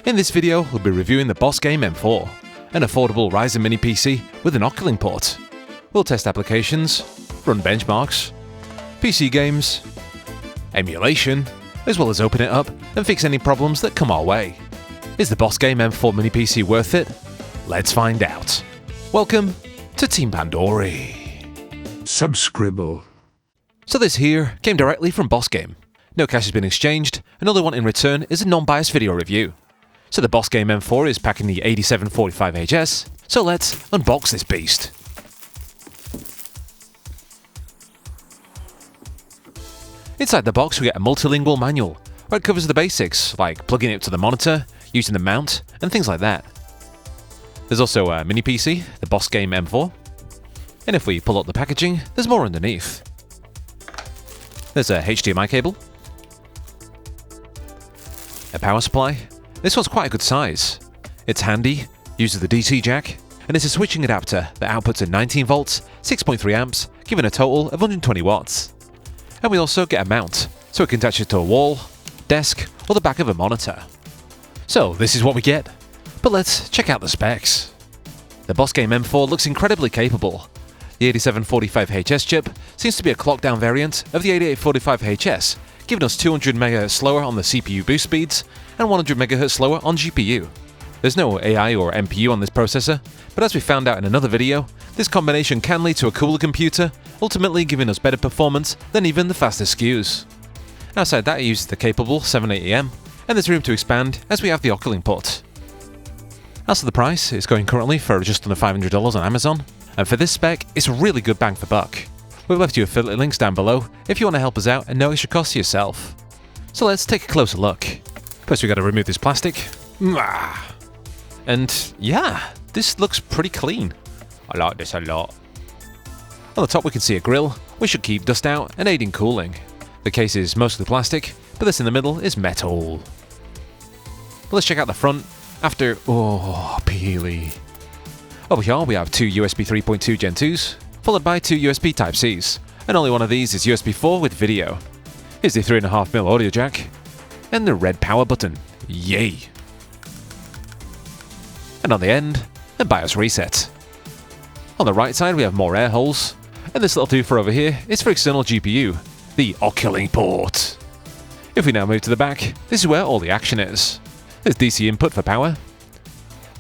In this video, we'll be reviewing the BOSGAME M4, an affordable Ryzen Mini PC with an OCULINK port. We'll test applications, run benchmarks, PC games, emulation, as well as open it up and fix any problems that come our way. Is the BOSGAME M4 Mini PC worth it? Let's find out. Welcome to Team Pandori. Subscribble. So this here came directly from BOSGAME. No cash has been exchanged, and all they want in return is a non-biased video review. So the BOSGAME M4 is packing the 8745HS, so let's unbox this beast. Inside the box we get a multilingual manual, where it covers the basics, like plugging it to the monitor, using the mount, and things like that. There's also a mini PC, the BOSGAME M4, and if we pull up the packaging, there's more underneath. There's a HDMI cable, a power supply. This one's quite a good size. It's handy, uses the DC jack, and it's a switching adapter that outputs at 19 volts, 6.3 amps, giving a total of 120 watts. And we also get a mount, so we can attach it to a wall, desk, or the back of a monitor. So this is what we get, but let's check out the specs. The BOSGAME M4 looks incredibly capable. The 8745HS chip seems to be a clock down variant of the 8845HS, giving us 200 MHz slower on the CPU boost speeds and 100 MHz slower on GPU. There's no AI or NPU on this processor, but as we found out in another video, this combination can lead to a cooler computer, ultimately giving us better performance than even the fastest SKUs. Outside that, it uses the capable 780M, and there's room to expand as we have the OCULINK port. As for the price, it's going currently for just under $500 on Amazon, and for this spec, it's a really good bang for buck. We've left you affiliate links down below if you want to help us out and no extra cost to yourself. So let's take a closer look. First we gotta remove this plastic. And yeah, this looks pretty clean. I like this a lot. On the top we can see a grill, which should keep dust out and aid in cooling. The case is mostly plastic, but this in the middle is metal. But let's check out the front after... oh, peely. Over here we have two USB 3.2 Gen 2s, followed by two USB Type-Cs, and only one of these is USB4 with video. Here's the 3.5mm audio jack, and the red power button. Yay! And on the end, a BIOS reset. On the right side we have more air holes, and this little doofer over here is for external GPU, the OCULINK port. If we now move to the back, this is where all the action is. There's DC input for power,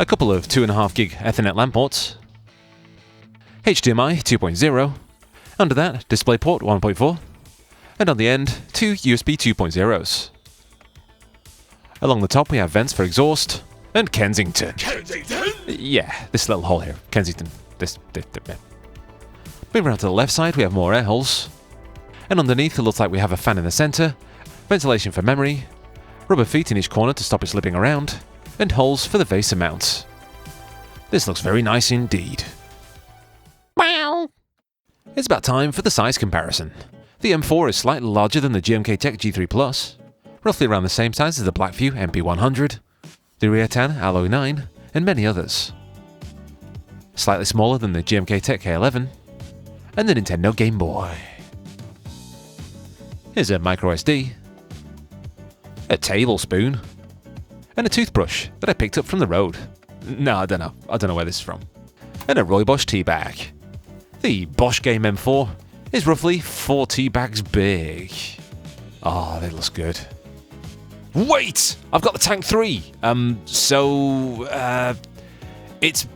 a couple of 2.5 gig Ethernet LAN ports, HDMI 2.0, under that DisplayPort 1.4, and on the end, two USB 2.0s. Along the top we have vents for exhaust, and Kensington. Kensington? Yeah, this little hole here, Kensington. Moving around to the left side we have more air holes, and underneath it looks like we have a fan in the center, ventilation for memory, rubber feet in each corner to stop it slipping around, and holes for the VESA mounts. This looks very nice indeed. Wow. It's about time for the size comparison. The M4 is slightly larger than the GMKTEC G3 Plus, roughly around the same size as the Blackview MP100, the Ryotan Alloy 9, and many others. Slightly smaller than the GMKTEC K11, and the Nintendo Game Boy. Here's a microSD, a tablespoon, and a toothbrush that I picked up from the road. No, I don't know where this is from. And a Rooibos tea bag. The BOSGAME M4 is roughly 4 tea bags big. Oh, that looks good. Wait! I've got the Tank 3! It's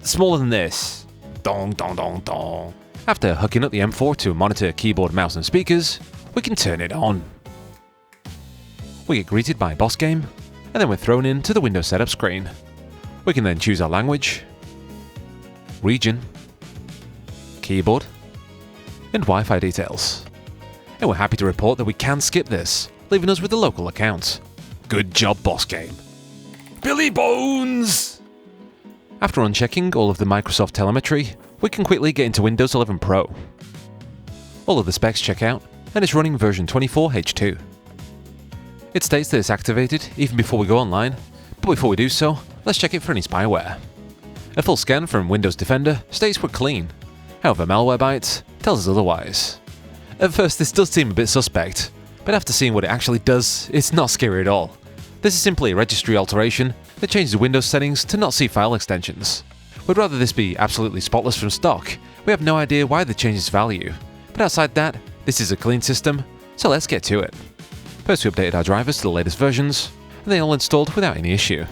smaller than this. Dong, dong, dong, dong. After hooking up the M4 to a monitor, keyboard, mouse and speakers, we can turn it on. We get greeted by BOSGAME, and then we're thrown into the Windows setup screen. We can then choose our language, region, keyboard, and Wi-Fi details. And we're happy to report that we can skip this, leaving us with the local account. Good job, BOSGAME. Billy Bones! After unchecking all of the Microsoft telemetry, we can quickly get into Windows 11 Pro. All of the specs check out, and it's running version 24H2. It states that it's activated even before we go online, but before we do so, let's check it for any spyware. A full scan from Windows Defender states we're clean, however Malwarebytes tells us otherwise. At first this does seem a bit suspect, but after seeing what it actually does, it's not scary at all. This is simply a registry alteration that changes Windows settings to not see file extensions. We'd rather this be absolutely spotless from stock. We have no idea why they changed its value. But outside that, this is a clean system, so let's get to it. First we updated our drivers to the latest versions, and they all installed without any issue.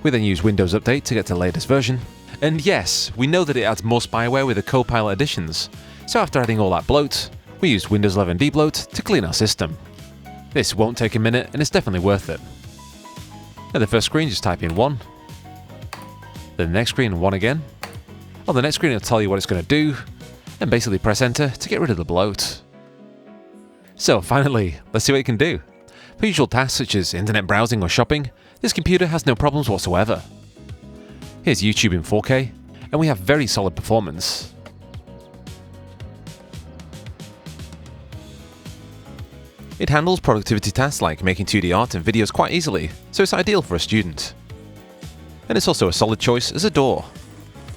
We then used Windows Update to get to the latest version, and yes, we know that it adds more spyware with the Copilot additions, so after adding all that bloat, we used Windows 11 Debloat to clean our system. This won't take a minute and it's definitely worth it. At the first screen, just type in 1. Then the next screen, 1 again. On the next screen, it'll tell you what it's going to do, and basically press enter to get rid of the bloat. So finally, let's see what it can do. For usual tasks such as internet browsing or shopping, this computer has no problems whatsoever. Here's YouTube in 4K, and we have very solid performance. It handles productivity tasks like making 2D art and videos quite easily, so it's ideal for a student. And it's also a solid choice as a door.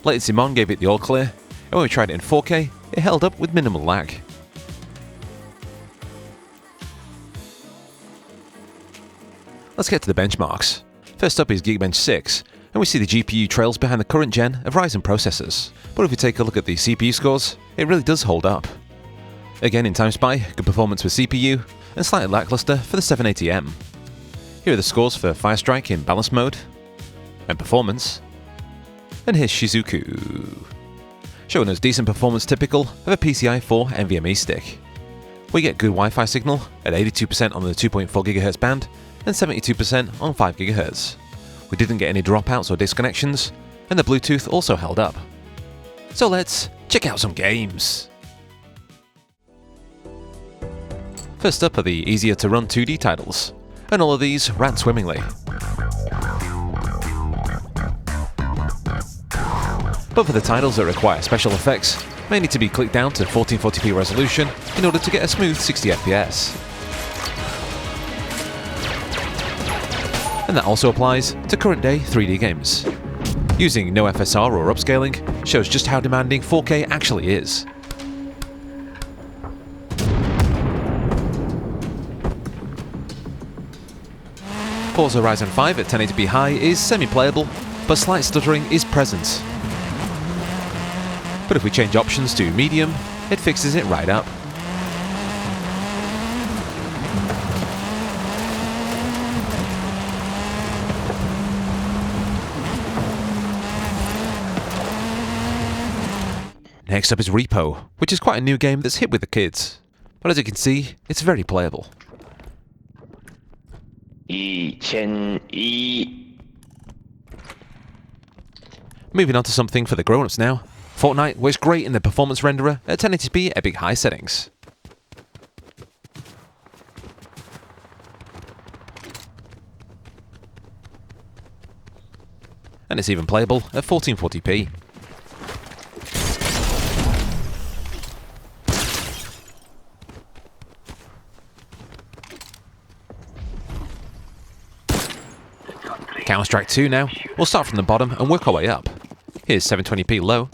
Latency Mon gave it the all clear, and when we tried it in 4K, it held up with minimal lag. Let's get to the benchmarks. First up is Geekbench 6, and we see the GPU trails behind the current gen of Ryzen processors. But if we take a look at the CPU scores, it really does hold up. Again in TimeSpy, good performance with CPU, and slightly lackluster for the 780M. Here are the scores for Firestrike in balance mode, and performance, and here's Shizuku, showing us decent performance typical of a PCI 4 NVMe stick. We get good Wi-Fi signal at 82% on the 2.4 GHz band, and 72% on 5 GHz. We didn't get any dropouts or disconnections, and the Bluetooth also held up. So let's check out some games. First up are the easier to run 2D titles, and all of these ran swimmingly. But for the titles that require special effects, may need to be clicked down to 1440p resolution in order to get a smooth 60 FPS. And that also applies to current day 3D games. Using no FSR or upscaling shows just how demanding 4K actually is. Forza Ryzen 5 at 1080p high is semi-playable, but slight stuttering is present. But if we change options to medium, it fixes it right up. Next up is REPO, which is quite a new game that's hit with the kids. But as you can see, it's very playable. Moving on to something for the grown-ups now. Fortnite works great in the performance renderer at 1080p epic high settings. And it's even playable at 1440p. Counterstrike 2 now. We'll start from the bottom and work our way up. Here's 720p low.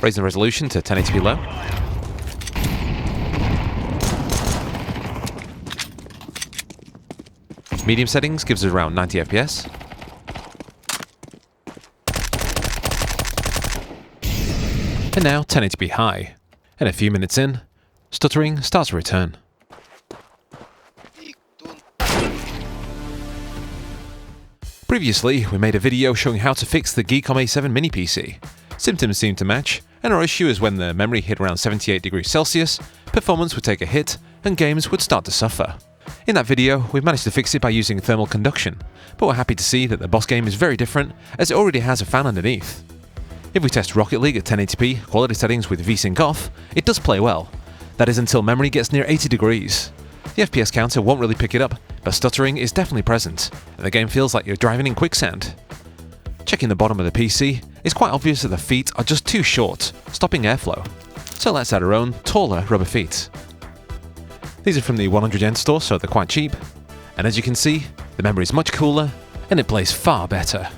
Raising the resolution to 1080p low. Medium settings gives us around 90 FPS. And now 1080p high. And a few minutes in, stuttering starts to return. Previously, we made a video showing how to fix the Geekom A7 Mini PC. Symptoms seem to match, and our issue is when the memory hit around 78 degrees Celsius, performance would take a hit, and games would start to suffer. In that video, we've managed to fix it by using thermal conduction, but we're happy to see that the BOSGAME is very different, as it already has a fan underneath. If we test Rocket League at 1080p quality settings with VSync off, it does play well. That is until memory gets near 80 degrees. The FPS counter won't really pick it up, but stuttering is definitely present, and the game feels like you're driving in quicksand. Checking the bottom of the PC, it's quite obvious that the feet are just too short, stopping airflow. So let's add our own, taller rubber feet. These are from the 100 Yen store, so they're quite cheap. And as you can see, the memory is much cooler, and it plays far better.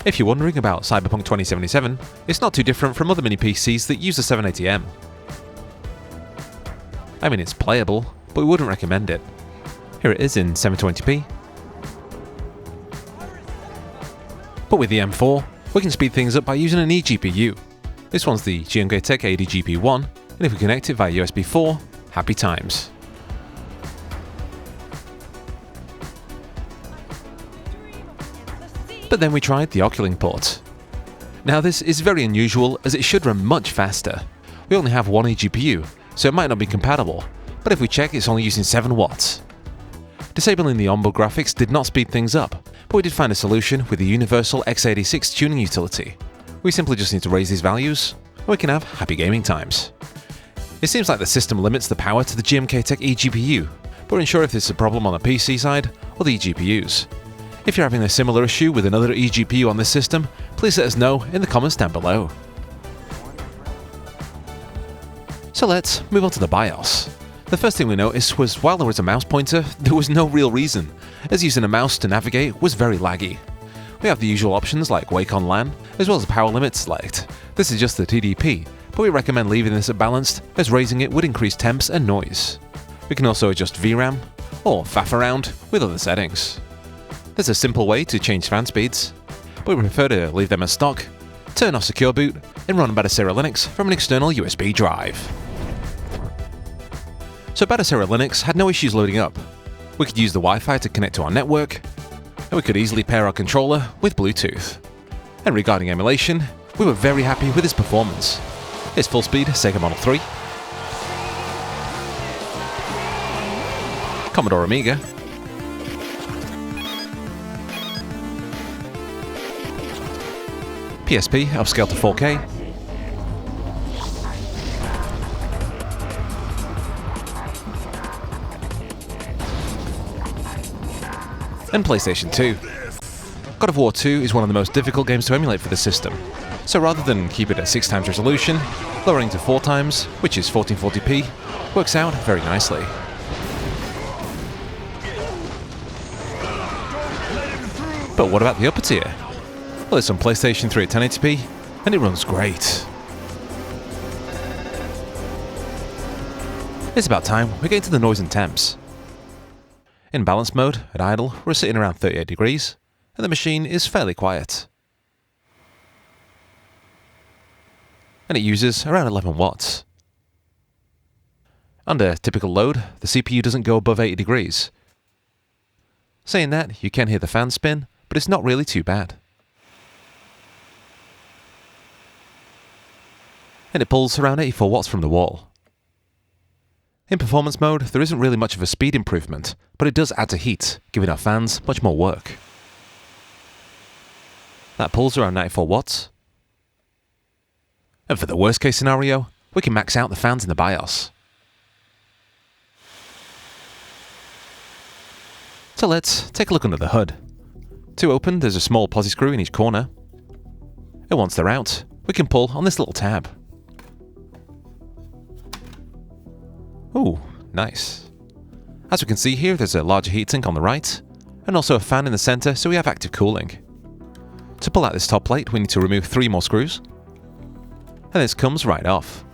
If you're wondering about Cyberpunk 2077, it's not too different from other mini PCs that use the 780M. I mean, it's playable, but we wouldn't recommend it. Here it is in 720p. But with the M4, we can speed things up by using an eGPU. This one's the GMKTEC ADGP1, and if we connect it via USB4, happy times. But then we tried the OCULINK port. Now this is very unusual as it should run much faster. We only have one eGPU, so it might not be compatible, but if we check it's only using 7 watts. Disabling the onboard graphics did not speed things up, but we did find a solution with the universal x86 tuning utility. We simply just need to raise these values, and we can have happy gaming times. It seems like the system limits the power to the GMKTEC eGPU, but we're unsure if this is a problem on the PC side or the eGPUs. If you're having a similar issue with another eGPU on this system, please let us know in the comments down below. So let's move on to the BIOS. The first thing we noticed was while there was a mouse pointer, there was no real reason, as using a mouse to navigate was very laggy. We have the usual options like Wake on LAN, as well as power limit select. This is just the TDP, but we recommend leaving this at balanced, as raising it would increase temps and noise. We can also adjust VRAM, or faff around with other settings. There's a simple way to change fan speeds, but we prefer to leave them as stock, turn off Secure Boot, and run Balatro Linux from an external USB drive. So Balatro Linux had no issues loading up. We could use the Wi-Fi to connect to our network, and we could easily pair our controller with Bluetooth. And regarding emulation, we were very happy with its performance. It's full speed Sega Model 3, Commodore Amiga, PSP upscaled to 4K, and PlayStation 2. God of War 2 is one of the most difficult games to emulate for the system, so rather than keep it at 6 times resolution, lowering to 4 times, which is 1440p, works out very nicely. But what about the upper tier? Well, it's on PlayStation 3 at 1080p, and it runs great. It's about time we get into the noise and temps. In balance mode, at idle, we're sitting around 38 degrees, and the machine is fairly quiet. And it uses around 11 watts. Under typical load, the CPU doesn't go above 80 degrees. Saying that, you can hear the fan spin, but it's not really too bad. And it pulls around 84 watts from the wall. In performance mode, there isn't really much of a speed improvement, but it does add to heat, giving our fans much more work. That pulls around 94 watts. And for the worst case scenario, we can max out the fans in the BIOS. So let's take a look under the hood. To open, there's a small posi screw in each corner. And once they're out, we can pull on this little tab. Ooh, nice. As we can see here, there's a larger heatsink on the right, and also a fan in the center, so we have active cooling. To pull out this top plate, we need to remove 3 more screws, and this comes right off.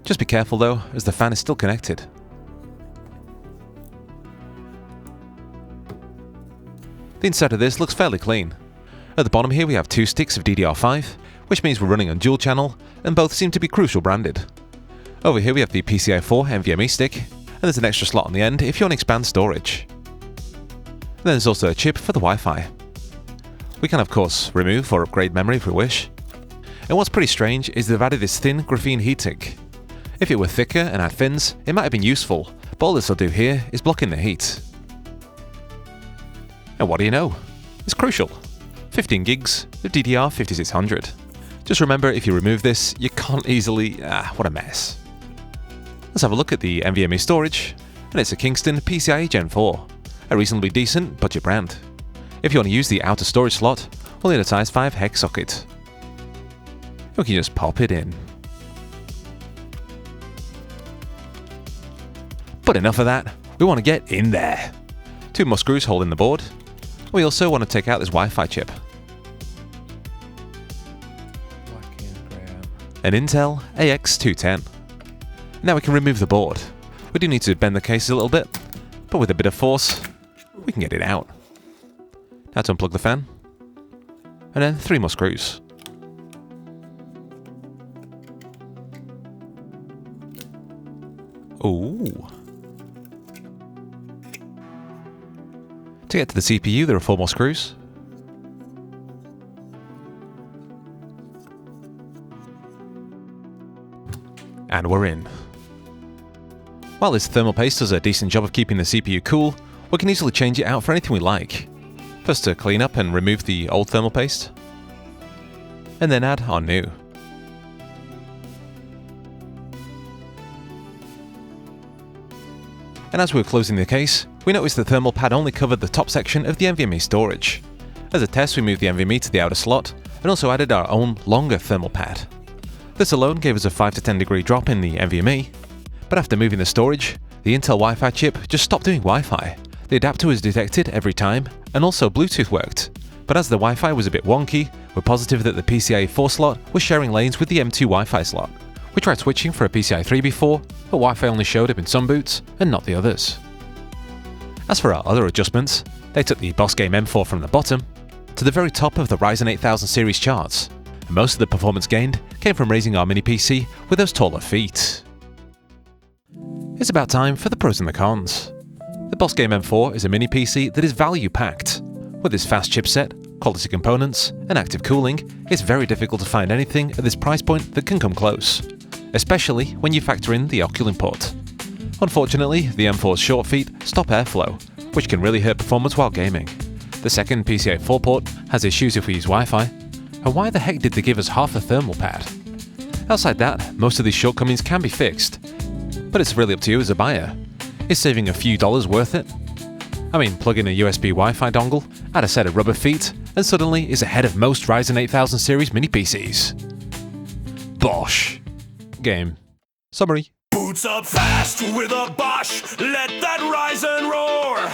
Just be careful though, as the fan is still connected. The inside of this looks fairly clean. At the bottom here we have 2 sticks of DDR5, which means we're running on dual channel, and both seem to be Crucial branded. Over here we have the PCI 4 NVMe stick, and there's an extra slot on the end if you want to expand storage. And then there's also a chip for the Wi-Fi. We can of course remove or upgrade memory if we wish. And what's pretty strange is they've added this thin graphene heatsink. If it were thicker and had fins, it might have been useful, but all this will do here is blocking the heat. And what do you know? It's Crucial. 15 gigs of DDR 5600. Just remember, if you remove this, you can't easily... what a mess. Let's have a look at the NVMe storage, and it's a Kingston PCIe Gen 4, a reasonably decent budget brand. If you want to use the outer storage slot, we'll need a size 5 hex socket. We can just pop it in. But enough of that, we want to get in there. 2 more screws holding the board. We also want to take out this Wi-Fi chip. an Intel AX210. Now we can remove the board. We do need to bend the case a little bit, but with a bit of force, we can get it out. Now to unplug the fan, and then 3 more screws. Ooh. To get to the CPU, there are 4 more screws. And we're in. While this thermal paste does a decent job of keeping the CPU cool, we can easily change it out for anything we like. First to clean up and remove the old thermal paste, and then add our new. And as we were closing the case, we noticed the thermal pad only covered the top section of the NVMe storage. As a test, we moved the NVMe to the outer slot, and also added our own longer thermal pad. This alone gave us a 5 to 10 degree drop in the NVMe, but after moving the storage, the Intel Wi-Fi chip just stopped doing Wi-Fi. The adapter was detected every time, and also Bluetooth worked. But as the Wi-Fi was a bit wonky, we're positive that the PCIe 4 slot was sharing lanes with the M2 Wi-Fi slot. We tried switching for a PCIe 3 before, but Wi-Fi only showed up in some boots and not the others. As for our other adjustments, they took the BOSGAME M4 from the bottom to the very top of the Ryzen 8000 series charts, and most of the performance gained came from raising our mini PC with those taller feet. It's about time for the pros and the cons. The BOSGAME M4 is a mini PC that is value-packed. With its fast chipset, quality components, and active cooling, it's very difficult to find anything at this price point that can come close, especially when you factor in the OCULINK port. Unfortunately, the M4's short feet stop airflow, which can really hurt performance while gaming. The second PCIe 4 port has issues if we use Wi-Fi, and why the heck did they give us half a thermal pad? Outside that, most of these shortcomings can be fixed, but it's really up to you as a buyer. Is saving a few dollars worth it? I mean, plug in a USB Wi-Fi dongle, add a set of rubber feet, and suddenly is ahead of most Ryzen 8000 series mini PCs. Bosh. Game. Summary. Boots up fast with a Bosch, let that Ryzen roar.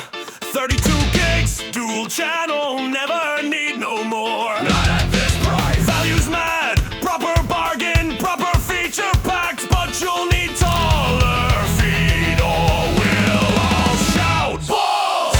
32 gigs, dual channel, never need no more. Not at this price. Value's mad, proper bargain, proper feature packed, but you'll need taller feet or we'll all shout balls.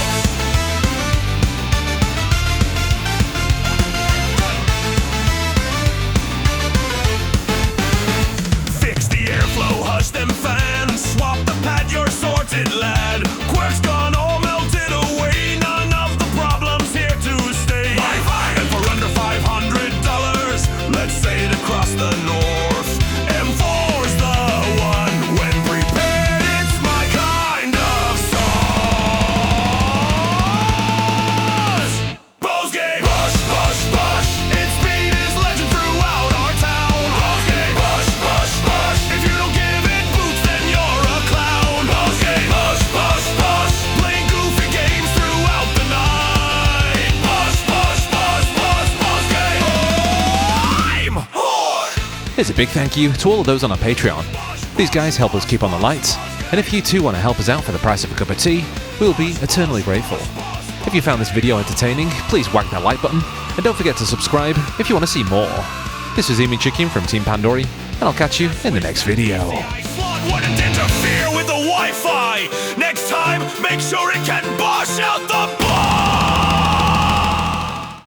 Fix the airflow, hush them fans, swap the pad, you're sorted lad. Quirk's gone all melted away, none of the problems here to stay. And for under $500, let's say it across the north, M4's the one. When prepared, it's my kind of sauce. BOSGAME, Bosch, Bosch, Bosch. Its speed is legend throughout our town. BOSGAME, Bosch, Bosch, Bosch. If you don't give it boots, then you're a clown. BOSGAME, Bosch, Bosch, Bosch. Playing goofy games throughout the night. Bosch, Bosch, Bosch, Bosch, BOSGAME. I'm hard. Here's a big thank you to all of those on our Patreon. These guys help us keep on the lights, and if you too want to help us out for the price of a cup of tea, we'll be eternally grateful. If you found this video entertaining, please whack that like button, and don't forget to subscribe if you want to see more. This is Chicken from Team Pandori, and I'll catch you in the next video. Slot wouldn't interfere with the Wi-Fi. Next time, make sure it can Bosch out the